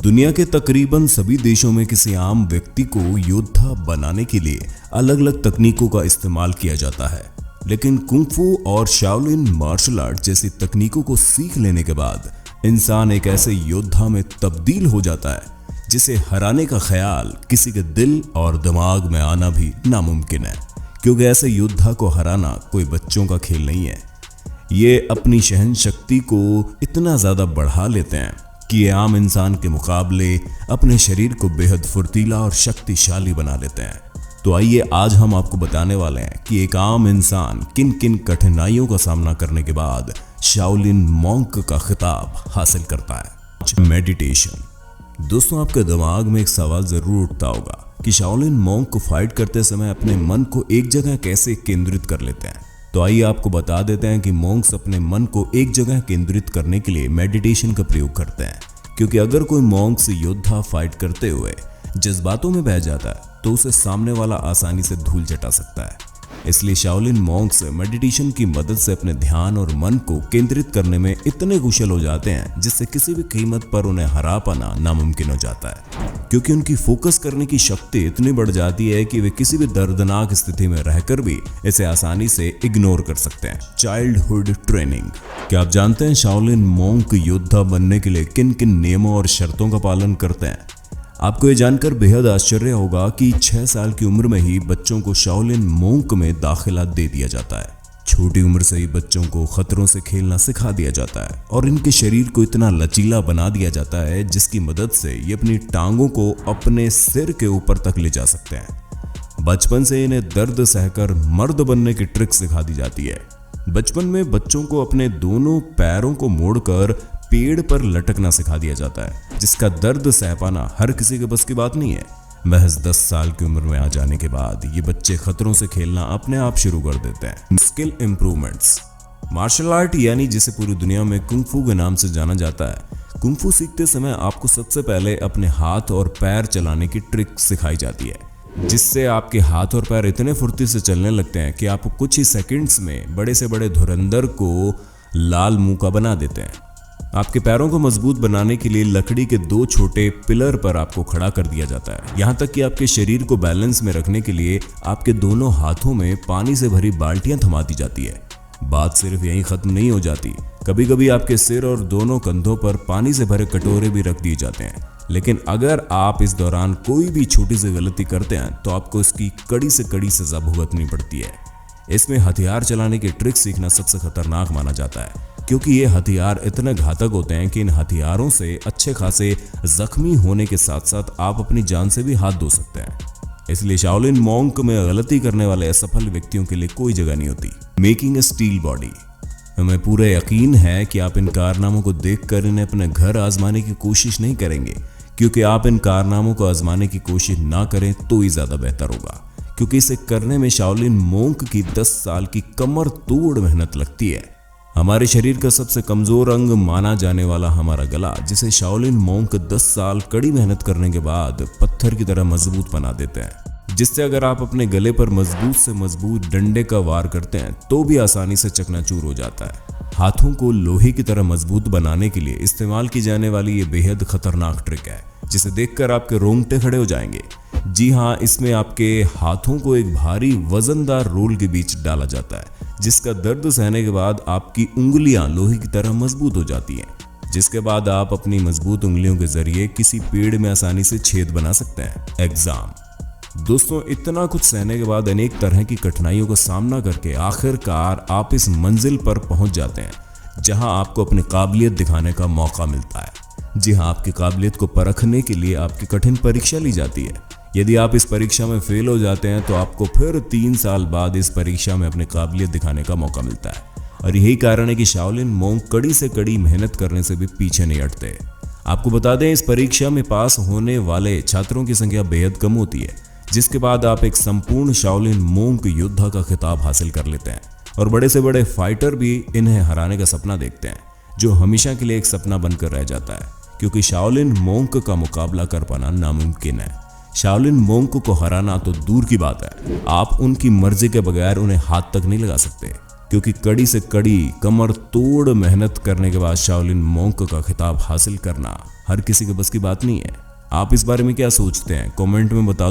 दुनिया के तकरीबन सभी देशों में किसी आम व्यक्ति को योद्धा बनाने के लिए अलग अलग तकनीकों का इस्तेमाल किया जाता है, लेकिन कुंग फू और शाओलिन मार्शल आर्ट जैसी तकनीकों को सीख लेने के बाद इंसान एक ऐसे योद्धा में तब्दील हो जाता है जिसे हराने का ख्याल किसी के दिल और दिमाग में आना भी नामुमकिन है, क्योंकि ऐसे योद्धा को हराना कोई बच्चों का खेल नहीं है। ये अपनी सहन शक्ति को इतना ज्यादा बढ़ा लेते हैं कि ये आम इंसान के मुकाबले अपने शरीर को बेहद फुर्तीला और शक्तिशाली बना लेते हैं। तो आइए आज हम आपको बताने वाले हैं कि एक आम इंसान किन किन कठिनाइयों का सामना करने के बाद शाओलिन मॉन्क का खिताब हासिल करता है। मेडिटेशन। दोस्तों, आपके दिमाग में एक सवाल जरूर उठता होगा कि शाओलिन मॉन्क को फाइट करते समय अपने मन को एक जगह कैसे केंद्रित कर लेते हैं। तो आइए आपको बता देते हैं कि मॉन्क्स अपने मन को एक जगह केंद्रित करने के लिए मेडिटेशन का प्रयोग करते हैं, क्योंकि अगर कोई मॉन्क्स योद्धा फाइट करते हुए जज्बातों में बह जाता है तो उसे सामने वाला आसानी से धूल चटा सकता है। इसलिए शाओलिन मॉन्क्स मेडिटेशन की मदद से अपने ध्यान और मन को केंद्रित करने में इतने कुशल हो जाते हैं जिससे किसी भी कीमत पर उन्हें हरा पाना नामुमकिन हो जाता है, क्योंकि उनकी फोकस करने की शक्ति इतनी बढ़ जाती है कि वे किसी भी दर्दनाक स्थिति में रहकर भी इसे आसानी से इग्नोर कर सकते हैं। Childhood training. क्या आप जानते हैं शाओलिन मॉन्क योद्धा बनने के लिए किन किन नियमों और शर्तों का पालन करते हैं? आपको ये जानकर बेहद आश्चर्य होगा कि 6 साल की उम्र में ही बच्चों को शाओलिन मॉन्क में दाखिला दे दिया जाता है। छोटी उम्र से ही बच्चों को खतरों से खेलना सिखा दिया जाता है और इनके शरीर को इतना लचीला बना दिया जाता है जिसकी मदद से ये अपनी टांगों को अपने सिर के ऊपर तक ले जा सकते हैं। बचपन से इन्हें दर्द सहकर मर्द बनने की ट्रिक सिखा दी जाती है। बचपन में बच्चों को अपने दोनों पैरों को मोड़कर पेड़ पर लटकना सिखा दिया जाता है, जिसका दर्द सह पाना हर किसी के बस की बात नहीं है। महज 10 साल की उम्र में आ जाने के बाद ये बच्चे खतरों से खेलना अपने आप शुरू कर देते हैं। Skill improvements. मार्शल आर्ट यानी जिसे पूरी दुनिया में कुंग फू के नाम से जाना जाता है। कुंग फू सीखते समय आपको सबसे पहले अपने हाथ और पैर चलाने की ट्रिक सिखाई जाती है, जिससे आपके हाथ और पैर इतने फुर्ती से चलने लगते हैं कि आप कुछ ही सेकंड्स में बड़े से बड़े धुरंधर को लाल मुंह का बना देते हैं। आपके पैरों को मजबूत बनाने के लिए लकड़ी के 2 छोटे पिलर पर आपको खड़ा कर दिया जाता है। यहाँ तक कि आपके शरीर को बैलेंस में रखने के लिए आपके दोनों हाथों में पानी से भरी बाल्टियां थमा दी जाती है। बात सिर्फ यहीं खत्म नहीं हो जाती, कभी कभी आपके सिर और दोनों कंधों पर पानी से भरे कटोरे भी रख दिए जाते हैं। लेकिन अगर आप इस दौरान कोई भी छोटी सी गलती करते हैं तो आपको इसकी कड़ी से कड़ी सजा भुगतनी पड़ती है। इसमें हथियार चलाने की ट्रिक सीखना सबसे खतरनाक माना जाता है, क्योंकि ये हथियार इतने घातक होते हैं कि इन हथियारों से अच्छे खासे जख्मी होने के साथ साथ आप अपनी जान से भी हाथ धो सकते हैं। इसलिए शाओलिन मॉन्क में गलती करने वाले असफल व्यक्तियों के लिए कोई जगह नहीं होती। Making a steel body. हमें पूरा यकीन है कि आप इन कारनामों को देखकर इन्हें अपने घर आजमाने की कोशिश नहीं करेंगे, क्योंकि आप इन कारनामों को आजमाने की कोशिश ना करें तो ही ज्यादा बेहतर होगा, क्योंकि इसे करने में शाओलिन मॉन्क की 10 साल की कमर तोड़ मेहनत लगती है। हमारे शरीर का सबसे कमजोर अंग माना जाने वाला हमारा गला, जिसे शाओलिन मॉन्क 10 साल कड़ी मेहनत करने के बाद पत्थर की तरह मजबूत बना देते हैं, जिससे अगर आप अपने गले पर मजबूत से मजबूत डंडे का वार करते हैं तो भी आसानी से चकनाचूर हो जाता है। हाथों को लोहे की तरह मजबूत बनाने के लिए इस्तेमाल की जाने वाली ये बेहद खतरनाक ट्रिक है, जिसे देखकर आपके रोंगटे खड़े हो जाएंगे। जी हाँ, इसमें आपके हाथों को एक भारी वजनदार रोल के बीच डाला जाता है, जिसका दर्द सहने के बाद आपकी उंगलियां लोहे की तरह मजबूत हो जाती हैं, जिसके बाद आप अपनी मजबूत उंगलियों के जरिए किसी पेड़ में आसानी से छेद बना सकते हैं। एग्जाम। दोस्तों, इतना कुछ सहने के बाद अनेक तरह की कठिनाइयों का सामना करके आखिरकार आप इस मंजिल पर पहुंच जाते हैं जहां आपको अपनी काबिलियत दिखाने का मौका मिलता है। जी हाँ, आपकी काबिलियत को परखने के लिए आपकी कठिन परीक्षा ली जाती है। यदि आप इस परीक्षा में फेल हो जाते हैं तो आपको फिर 3 साल बाद इस परीक्षा में अपनी काबिलियत दिखाने का मौका मिलता है। और यही कारण है कि शाओलिन मॉन्क कड़ी से कड़ी मेहनत करने से भी पीछे नहीं हटते। आपको बता दें, इस परीक्षा में पास होने वाले छात्रों की संख्या बेहद कम होती है, जिसके बाद आप एक संपूर्ण शाओलिन मॉन्क योद्धा का खिताब हासिल कर लेते हैं। और बड़े से बड़े फाइटर भी इन्हें हराने का सपना देखते हैं, जो हमेशा के लिए एक सपना बनकर रह जाता है, क्योंकि शाओलिन मॉन्क का मुकाबला कर पाना नामुमकिन है। शाओलिन मॉन्क को हराना तो दूर की बात है, आप उनकी मर्जी के बगैर उन्हें हाथ तक नहीं लगा सकते, क्योंकि कड़ी से कड़ी कमर तोड़ मेहनत करने के बाद शाओलिन मॉन्क का खिताब हासिल करना हर किसी के बस की बात नहीं है। आप इस बारे में क्या सोचते हैं, कमेंट में बता दो।